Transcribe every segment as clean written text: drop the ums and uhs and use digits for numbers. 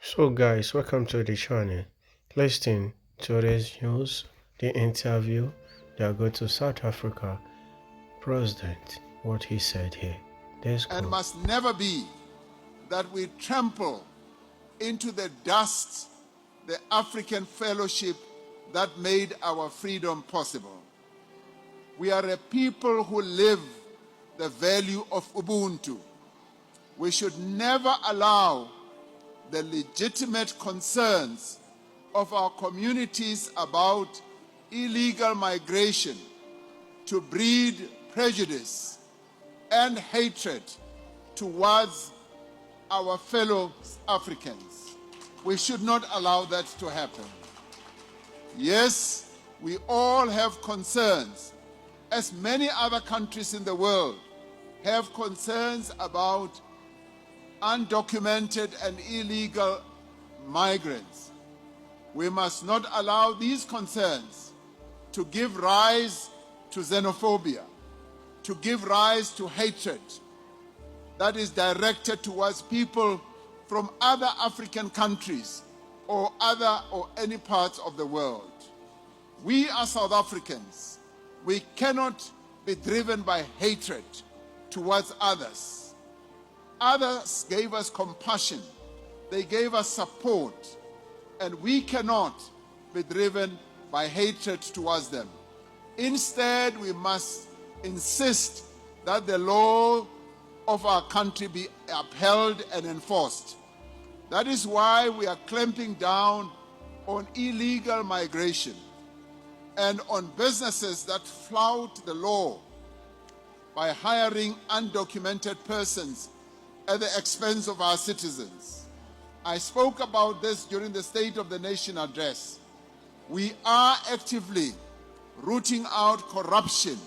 So guys, welcome to the channel. Listen to today's news, the interview that go to South Africa president, what he said here. Let's And go. must never be that we trample into the dust the African fellowship that made our freedom possible. We are a people who live the value of Ubuntu. We should never allow the legitimate concerns of our communities about illegal migration to breed prejudice and hatred towards our fellow Africans. We should not allow that to happen. Yes, we all have concerns, as many other countries in the world have concerns about undocumented and illegal migrants. We must not allow these concerns to give rise to xenophobia, to give rise to hatred that is directed towards people from other African countries or any parts of the world. We are South Africans. We cannot be driven by hatred towards others. Others gave us compassion. They gave us support. And we cannot be driven by hatred towards them. Instead, we must insist that the law of our country be upheld and enforced. That is why we are clamping down on illegal migration and on businesses that flout the law by hiring undocumented persons at the expense of our citizens. I spoke about this during the State of the Nation address. We are actively rooting out corruption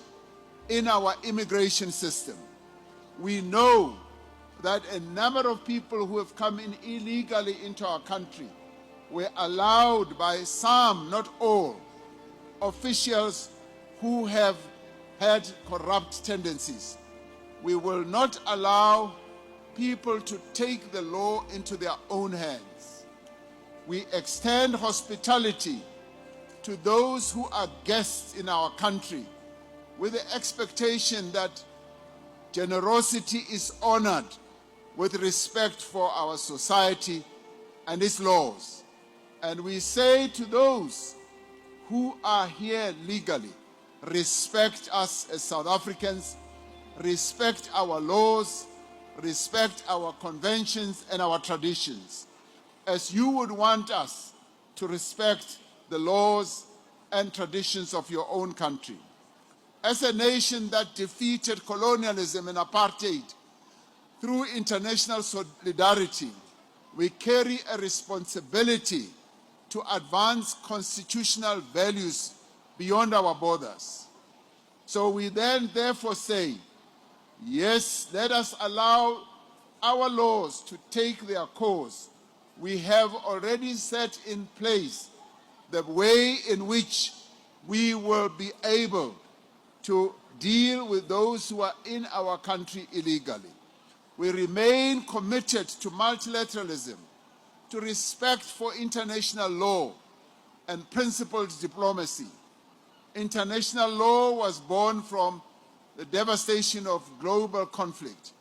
in our immigration system. We know that a number of people who have come in illegally into our country were allowed by some, not all, officials who have had corrupt tendencies. We will not allow people to take the law into their own hands. We extend hospitality to those who are guests in our country with the expectation that generosity is honored with respect for our society and its laws. And we say to those who are here legally, respect us as South Africans, respect our laws, respect our conventions and our traditions, as you would want us to respect the laws and traditions of your own country. As a nation that defeated colonialism and apartheid through international solidarity, we carry a responsibility to advance constitutional values beyond our borders. So we then therefore say, yes, let us allow our laws to take their course. We have already set in place the way in which we will be able to deal with those who are in our country illegally. We remain committed to multilateralism, to respect for international law and principled diplomacy. International law was born from the devastation of global conflict.